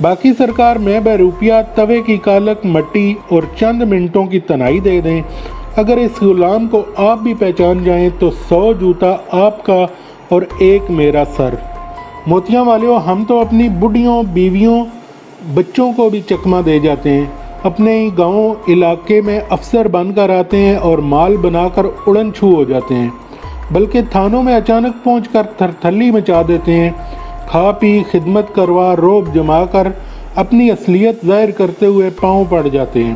باقی سرکار میں بہروپیہ توے کی کالک مٹی اور چند منٹوں کی تنہائی دے دیں، اگر اس غلام کو آپ بھی پہچان جائیں تو 100 جوتا آپ کا اور 1 میرا سر۔ موتیاں والیوں، ہم تو اپنی بڈھیوں، بیویوں، بچوں کو بھی چکمہ دے جاتے ہیں، اپنے ہی گاؤں علاقے میں افسر بن کر آتے ہیں اور مال بنا کر اڑن چھو ہو جاتے ہیں، بلکہ تھانوں میں اچانک پہنچ کر تھرتھلی مچا دیتے ہیں، کھا پی خدمت کروا روب جما کر اپنی اصلیت ظاہر کرتے ہوئے پاؤں پڑ جاتے ہیں،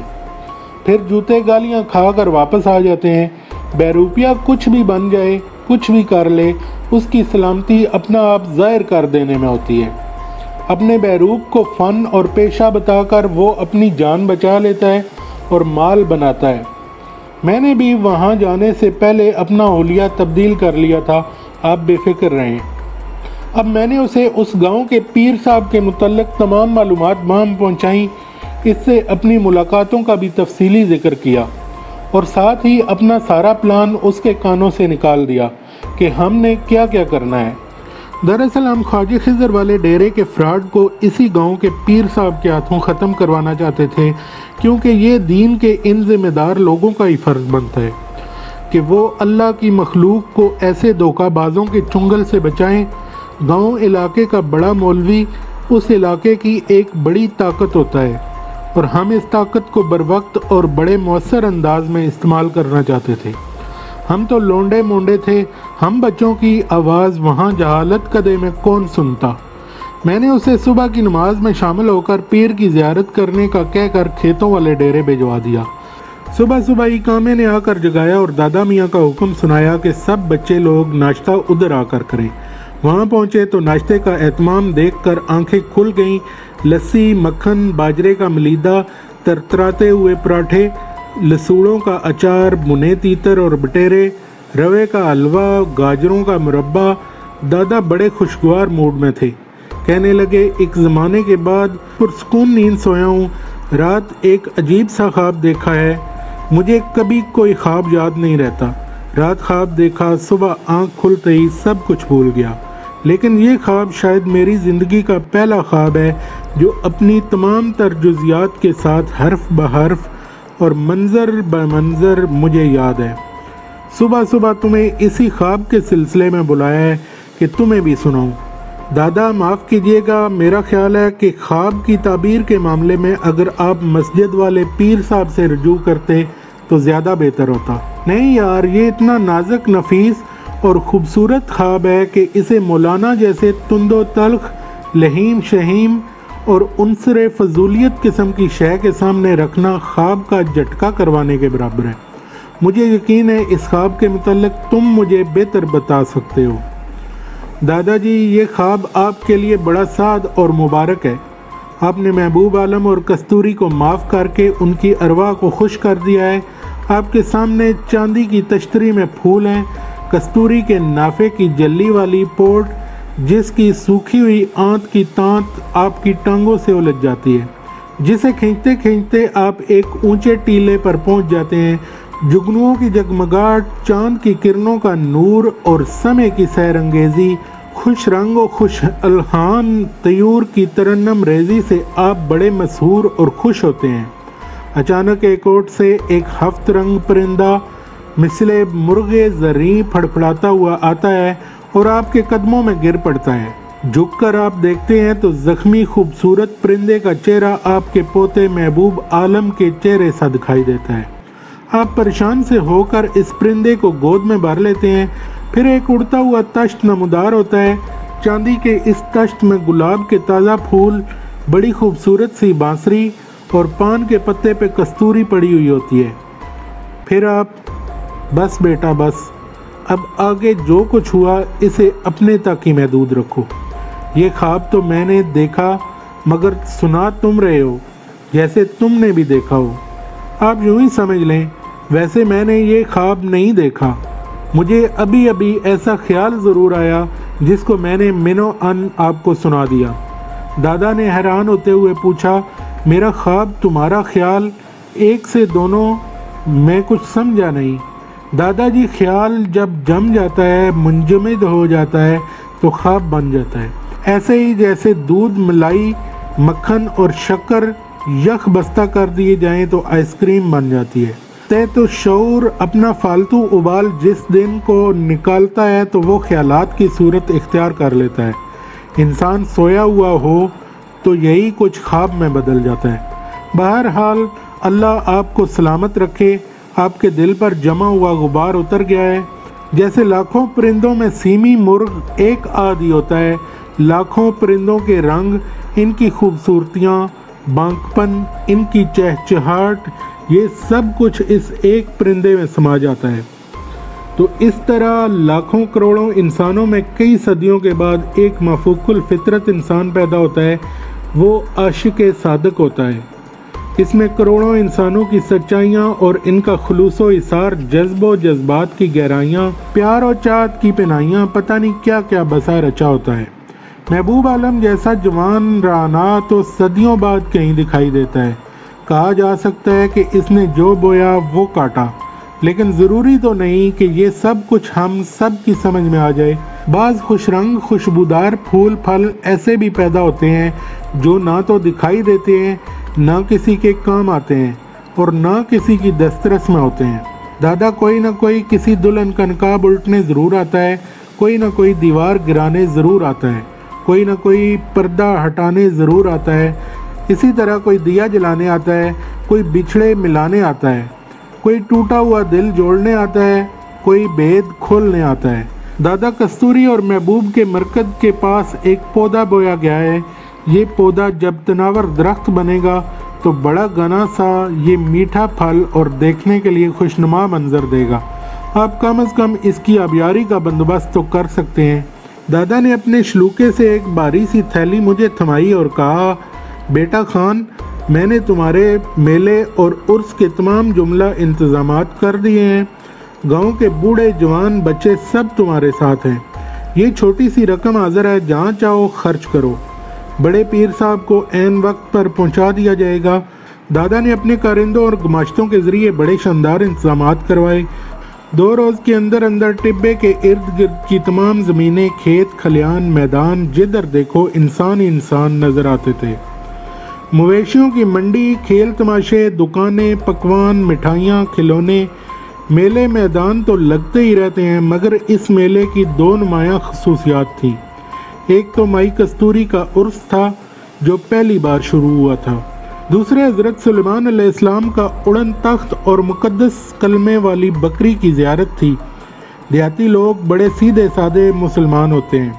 پھر جوتے گالیاں کھا کر واپس آ جاتے ہیں۔ بہروپیہ کچھ بھی بن جائے، کچھ بھی کر لے، اس کی سلامتی اپنا آپ ظاہر کر دینے میں ہوتی ہے۔ اپنے بہروپ کو فن اور پیشہ بتا کر وہ اپنی جان بچا لیتا ہے اور مال بناتا ہے۔ میں نے بھی وہاں جانے سے پہلے اپنا حلیہ تبدیل کر لیا تھا، آپ بے فکر رہیں۔ اب میں نے اسے اس گاؤں کے پیر صاحب کے متعلق تمام معلومات بہم پہنچائیں، اس سے اپنی ملاقاتوں کا بھی تفصیلی ذکر کیا اور ساتھ ہی اپنا سارا پلان اس کے کانوں سے نکال دیا کہ ہم نے کیا کیا کرنا ہے۔ دراصل ہم خواجہ خضر والے ڈیرے کے فراڈ کو اسی گاؤں کے پیر صاحب کے ہاتھوں ختم کروانا چاہتے تھے، کیونکہ یہ دین کے ان ذمہ دار لوگوں کا ہی فرض بنتا ہے کہ وہ اللہ کی مخلوق کو ایسے دھوکہ بازوں کے چنگل سے بچائیں۔ گاؤں علاقے کا بڑا مولوی اس علاقے کی ایک بڑی طاقت ہوتا ہے اور ہم اس طاقت کو بروقت اور بڑے مؤثر انداز میں استعمال کرنا چاہتے تھے۔ ہم تو لونڈے مونڈے تھے، ہم بچوں کی آواز وہاں جہالت کدے میں کون سنتا۔ میں نے اسے صبح کی نماز میں شامل ہو کر پیر کی زیارت کرنے کا کہہ کر کھیتوں والے ڈیرے بھجوا دیا۔ صبح صبح ہی کامے نے آ کر جگایا اور دادا میاں کا حکم سنایا کہ سب بچے لوگ ناشتہ ادھر آ کر کریں۔ وہاں پہنچے تو ناشتے کا اہتمام دیکھ کر آنکھیں کھل گئیں۔ لسی، مکھن، باجرے کا ملیدہ، ترتراتے ہوئے پراٹھے، لسوڑوں کا اچار، بنے تیتر اور بٹیرے، روے کا حلوہ، گاجروں کا مربع۔ دادا بڑے خوشگوار موڈ میں تھے، کہنے لگے ایک زمانے کے بعد پرسکون نیند سویا ہوں، رات ایک عجیب سا خواب دیکھا ہے، مجھے کبھی کوئی خواب یاد نہیں رہتا، رات خواب دیکھا، صبح آنکھ کھلتے ہی سب کچھ بھول گیا، لیکن یہ خواب شاید میری زندگی کا پہلا خواب ہے جو اپنی تمام تر جزیات کے ساتھ حرف بحرف اور منظر بمنظر مجھے یاد ہے۔ صبح صبح تمہیں اسی خواب کے سلسلے میں بلایا ہے کہ تمہیں بھی سناؤں۔ دادا معاف کیجیے گا، میرا خیال ہے کہ خواب کی تعبیر کے معاملے میں اگر آپ مسجد والے پیر صاحب سے رجوع کرتے تو زیادہ بہتر ہوتا۔ نہیں یار، یہ اتنا نازک، نفیس اور خوبصورت خواب ہے کہ اسے مولانا جیسے تند و تلخ، لہیم شہیم اور عنصر فضولیت قسم کی شے کے سامنے رکھنا خواب کا جھٹکا کروانے کے برابر ہے۔ مجھے یقین ہے اس خواب کے متعلق تم مجھے بہتر بتا سکتے ہو۔ دادا جی، یہ خواب آپ کے لیے بڑا سعد اور مبارک ہے۔ آپ نے محبوب عالم اور کستوری کو معاف کر کے ان کی ارواح کو خوش کر دیا ہے۔ آپ کے سامنے چاندی کی تشتری میں پھول ہیں، کستوری کے نافے کی جلی والی پوٹ جس کی سوکھی ہوئی آنت کی تانت آپ کی ٹانگوں سے الجھ جاتی ہے، جسے کھینچتے کھینچتے آپ ایک اونچے ٹیلے پر پہنچ جاتے ہیں۔ جگنوؤں کی جگمگاہٹ، چاند کی کرنوں کا نور اور سمے کی سیر انگیزی، خوش رنگ و خوش الحان طیور کی ترنم ریزی سے آپ بڑے مسحور اور خوش ہوتے ہیں۔ اچانک ایک اوٹ سے ایک ہفت رنگ پرندہ مثل مرغ زریں پھڑپھڑاتا ہوا آتا ہے اور آپ کے قدموں میں گر پڑتا ہے۔ جھک کر آپ دیکھتے ہیں تو زخمی خوبصورت پرندے کا چہرہ آپ کے پوتے محبوب عالم کے چہرے سا دکھائی دیتا ہے۔ آپ پریشان سے ہو کر اس پرندے کو گود میں بھر لیتے ہیں۔ پھر ایک اڑتا ہوا تشت نمودار ہوتا ہے۔ چاندی کے اس تشت میں گلاب کے تازہ پھول، بڑی خوبصورت سی بانسری اور پان کے پتے پہ کستوری پڑی ہوئی ہوتی ہے۔ پھر آپ، بس بیٹا بس، اب آگے جو کچھ ہوا اسے اپنے تک ہی محدود رکھو۔ یہ خواب تو میں نے دیکھا، مگر سنا تم رہے ہو جیسے تم نے بھی دیکھا ہو۔ آپ یوں ہی سمجھ لیں، ویسے میں نے یہ خواب نہیں دیکھا، مجھے ابھی ابھی ایسا خیال ضرور آیا جس کو میں نے منو ان آپ کو سنا دیا۔ دادا نے حیران ہوتے ہوئے پوچھا، میرا خواب تمہارا خیال، ایک سے دونوں؟ میں کچھ سمجھا نہیں۔ دادا جی، خیال جب جم جاتا ہے، منجمد ہو جاتا ہے تو خواب بن جاتا ہے، ایسے ہی جیسے دودھ ملائی مکھن اور شکر یک بستہ کر دیے جائیں تو آئس کریم بن جاتی ہے۔ تحت الشعور اپنا فالتو ابال جس دن کو نکالتا ہے تو وہ خیالات کی صورت اختیار کر لیتا ہے۔ انسان سویا ہوا ہو تو یہی کچھ خواب میں بدل جاتا ہے۔ بہرحال اللہ آپ کو سلامت رکھے۔ آپ کے دل پر جمع ہوا غبار اتر گیا ہے۔ جیسے لاکھوں پرندوں میں سیمی مرغ ایک آدھی ہوتا ہے، لاکھوں پرندوں کے رنگ، ان کی خوبصورتیاں، بانکپن، ان کی چہچہاٹ، یہ سب کچھ اس ایک پرندے میں سما جاتا ہے۔ تو اس طرح لاکھوں کروڑوں انسانوں میں کئی صدیوں کے بعد ایک مفوق الفطرت انسان پیدا ہوتا ہے، وہ عاشق صادق ہوتا ہے۔ اس میں کروڑوں انسانوں کی سچائیاں اور ان کا خلوص و اثار، جذب و جذبات کی گہرائیاں، پیار و چاہت کی پناہیاں، پتہ نہیں کیا کیا بسا رچا ہوتا ہے۔ محبوب عالم جیسا جوان رانا تو صدیوں بعد کہیں دکھائی دیتا ہے۔ کہا جا سکتا ہے کہ اس نے جو بویا وہ کاٹا، لیکن ضروری تو نہیں کہ یہ سب کچھ ہم سب کی سمجھ میں آ جائے۔ بعض خوش رنگ خوشبودار پھول پھل ایسے بھی پیدا ہوتے ہیں جو نہ تو دکھائی دیتے ہیں، نہ کسی کے کام آتے ہیں، اور نہ کسی کی دسترس میں ہوتے ہیں۔ دادا کوئی نہ کوئی کسی دلہن کا نقاب الٹنے ضرور آتا ہے، کوئی نہ کوئی دیوار گرانے ضرور آتا ہے، کوئی نہ کوئی پردہ ہٹانے ضرور آتا ہے۔ اسی طرح کوئی دیا جلانے آتا ہے، کوئی بچھڑے ملانے آتا ہے، کوئی ٹوٹا ہوا دل جوڑنے آتا ہے، کوئی بید کھولنے آتا ہے۔ دادا کستوری اور محبوب کے مرکز کے پاس ایک پودا بویا گیا ہے۔ یہ پودا جب تناور درخت بنے گا تو بڑا گنا سا یہ میٹھا پھل اور دیکھنے کے لیے خوشنما منظر دے گا۔ آپ کم از کم اس کی آبیاری کا بندوبست تو کر سکتے ہیں۔ دادا نے اپنے شلوکے سے ایک باری سی تھیلی مجھے تھمائی اور کہا، بیٹا خان، میں نے تمہارے میلے اور عرس کے تمام جملہ انتظامات کر دیے ہیں۔ گاؤں کے بوڑھے جوان بچے سب تمہارے ساتھ ہیں۔ یہ چھوٹی سی رقم حاضر ہے، جہاں چاہو خرچ کرو۔ بڑے پیر صاحب کو عین وقت پر پہنچا دیا جائے گا۔ دادا نے اپنے کارندوں اور گماشتوں کے ذریعے بڑے شاندار انتظامات کروائے۔ 2 روز کے اندر اندر ٹبے کے ارد گرد کی تمام زمینیں، کھیت کھلیان، میدان، جدھر دیکھو انسان ہی انسان نظر آتے تھے۔ مویشیوں کی منڈی، کھیل تماشے، دکانیں، پکوان، مٹھائیاں، کھلونے، میلے میدان تو لگتے ہی رہتے ہیں، مگر اس میلے کی 2 نمایاں خصوصیات تھیں۔ ایک تو مائی کستوری کا عرس تھا جو پہلی بار شروع ہوا تھا، دوسرے حضرت سلیمان علیہ السلام کا اڑن تخت اور مقدس کلمے والی بکری کی زیارت تھی۔ دیہاتی لوگ بڑے سیدھے سادے مسلمان ہوتے ہیں،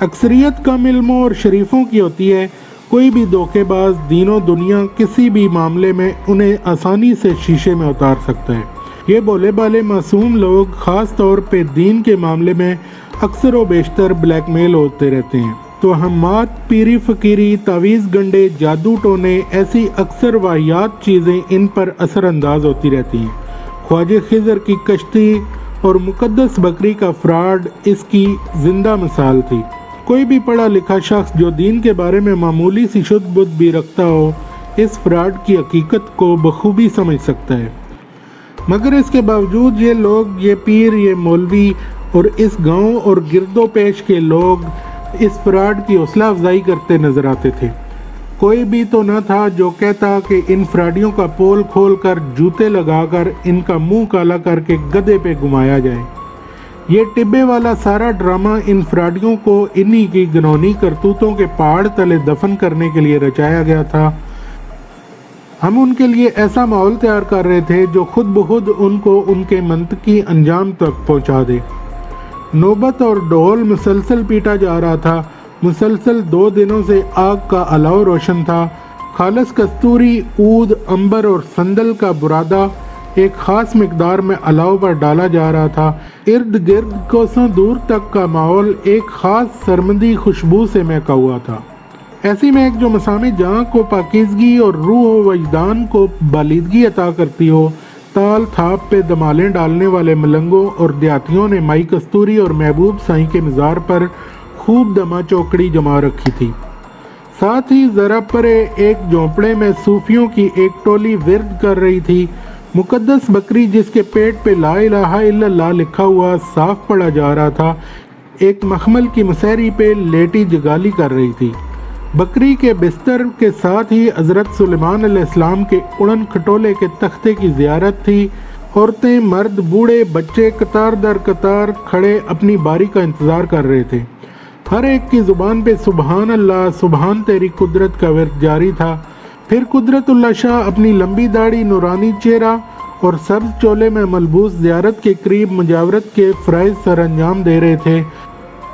اکثریت کم علموں اور شریفوں کی ہوتی ہے۔ کوئی بھی دھوکے باز دین و دنیا کسی بھی معاملے میں انہیں آسانی سے شیشے میں اتار سکتا ہے۔ یہ بولے بالے معصوم لوگ خاص طور پہ دین کے معاملے میں اکثر و بیشتر بلیک میل ہوتے رہتے ہیں۔ توہمات، پیری فقیری، تعویذ گنڈے، جادو ٹونے، ایسی اکثر واہیات چیزیں ان پر اثر انداز ہوتی رہتی ہیں۔ خواجہ خضر کی کشتی اور مقدس بکری کا فراڈ اس کی زندہ مثال تھی۔ کوئی بھی پڑھا لکھا شخص جو دین کے بارے میں معمولی سی شدھ بدھ بھی رکھتا ہو، اس فراڈ کی حقیقت کو بخوبی سمجھ سکتا ہے۔ مگر اس کے باوجود یہ لوگ، یہ پیر، یہ مولوی اور اس گاؤں اور گرد و پیش کے لوگ اس فراڈ کی حوصلہ افزائی کرتے نظر آتے تھے۔ کوئی بھی تو نہ تھا جو کہتا کہ ان فراڈیوں کا پول کھول کر، جوتے لگا کر، ان کا منہ کالا کر کے گدھے پہ گھمایا جائے۔ یہ ٹبے والا سارا ڈرامہ ان فراڈیوں کو انہی کی گنہونی کرتوتوں کے پہاڑ تلے دفن کرنے کے لیے رچایا گیا تھا۔ ہم ان کے لیے ایسا ماحول تیار کر رہے تھے جو خود بخود ان کو ان کے منطقی انجام تک پہنچا دے۔ نوبت اور ڈھول مسلسل پیٹا جا رہا تھا۔ مسلسل 2 دنوں سے آگ کا الاؤ روشن تھا۔ خالص کستوری، عود، عنبر اور سندل کا برادہ ایک خاص مقدار میں الاؤ پر ڈالا جا رہا تھا۔ ارد گرد کوسوں دور تک کا ماحول ایک خاص سرمدی خوشبو سے مہکا ہوا تھا۔ ایسی مہک جو مسامع جہاں کو پاکیزگی اور روح و وجدان کو بالیدگی عطا کرتی ہو۔ تال تھاپ پہ دمالیں ڈالنے والے ملنگوں اور دیہاتیوں نے مائی کستوری اور محبوب سائیں کے مزار پر خوب دما چوکڑی جما رکھی تھی۔ ساتھ ہی ذرا پرے ایک جھونپڑے میں صوفیوں کی ایک ٹولی ورد کر رہی تھی۔ مقدس بکری جس کے پیٹ پہ لا الہ الا اللہ لکھا ہوا صاف پڑا جا رہا تھا، ایک مخمل کی مسحری پہ لیٹی جگالی کر رہی تھی۔ بکری کے بستر کے ساتھ ہی حضرت سلیمان علیہ السلام کے اڑن کھٹولے کے تختے کی زیارت تھی۔ عورتیں، مرد، بوڑھے، بچے قطار در قطار کھڑے اپنی باری کا انتظار کر رہے تھے۔ ہر ایک کی زبان پہ سبحان اللہ، سبحان تیری قدرت کا ورد جاری تھا۔ پھر قدرت اللہ شاہ اپنی لمبی داڑھی، نورانی چہرہ اور سبز چولے میں ملبوس زیارت کے قریب مجاورت کے فرائض سر انجام دے رہے تھے۔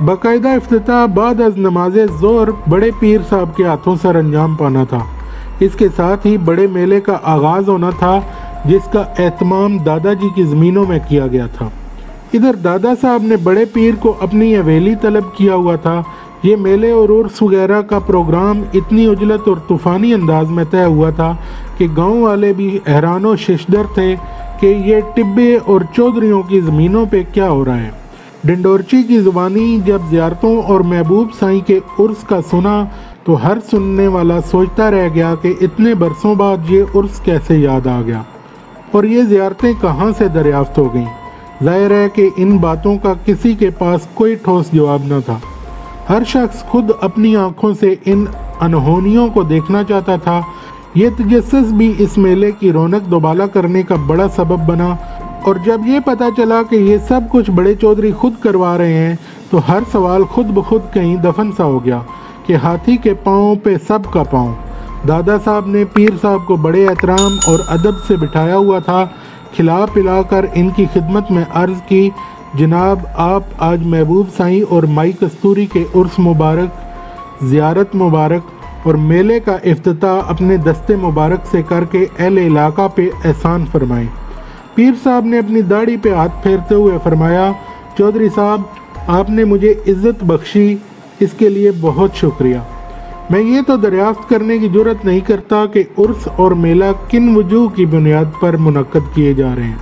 باقاعدہ افتتاح بعد از نماز ظہر بڑے پیر صاحب کے ہاتھوں سر انجام پانا تھا۔ اس کے ساتھ ہی بڑے میلے کا آغاز ہونا تھا، جس کا اہتمام دادا جی کی زمینوں میں کیا گیا تھا۔ ادھر دادا صاحب نے بڑے پیر کو اپنی حویلی طلب کیا ہوا تھا۔ یہ میلے اور عرس وغیرہ کا پروگرام اتنی عجلت اور طوفانی انداز میں طے ہوا تھا کہ گاؤں والے بھی حیران و ششدر تھے کہ یہ ٹبے اور چودھریوں کی زمینوں پہ کیا ہو رہا ہے۔ ڈنڈورچی کی زبانی جب زیارتوں اور محبوب سائیں کے عرس کا سنا تو ہر سننے والا سوچتا رہ گیا کہ اتنے برسوں بعد یہ عرس کیسے یاد آ گیا اور یہ زیارتیں کہاں سے دریافت ہو گئیں۔ ظاہر ہے کہ ان باتوں کا کسی کے پاس کوئی ٹھوس جواب نہ تھا۔ ہر شخص خود اپنی آنکھوں سے ان انہونیوں کو دیکھنا چاہتا تھا۔ یہ تجسس بھی اس میلے کی رونق دوبالا کرنے کا بڑا سبب بنا، اور جب یہ پتہ چلا کہ یہ سب کچھ بڑے چودھری خود کروا رہے ہیں تو ہر سوال خود بخود کہیں دفن سا ہو گیا کہ ہاتھی کے پاؤں پہ سب کا پاؤں۔ دادا صاحب نے پیر صاحب کو بڑے احترام اور ادب سے بٹھایا ہوا تھا۔ کھلا پلا کر ان کی خدمت میں عرض کی، جناب آپ آج محبوب سائیں اور مائی کستوری کے عرس مبارک، زیارت مبارک اور میلے کا افتتاح اپنے دستے مبارک سے کر کے اہل علاقہ پہ احسان فرمائیں۔ پیر صاحب نے اپنی داڑھی پہ ہاتھ پھیرتے ہوئے فرمایا، چودھری صاحب آپ نے مجھے عزت بخشی، اس کے لیے بہت شکریہ۔ میں یہ تو دریافت کرنے کی جرات نہیں کرتا کہ عرس اور میلہ کن وجوہ کی بنیاد پر منعقد کیے جا رہے ہیں۔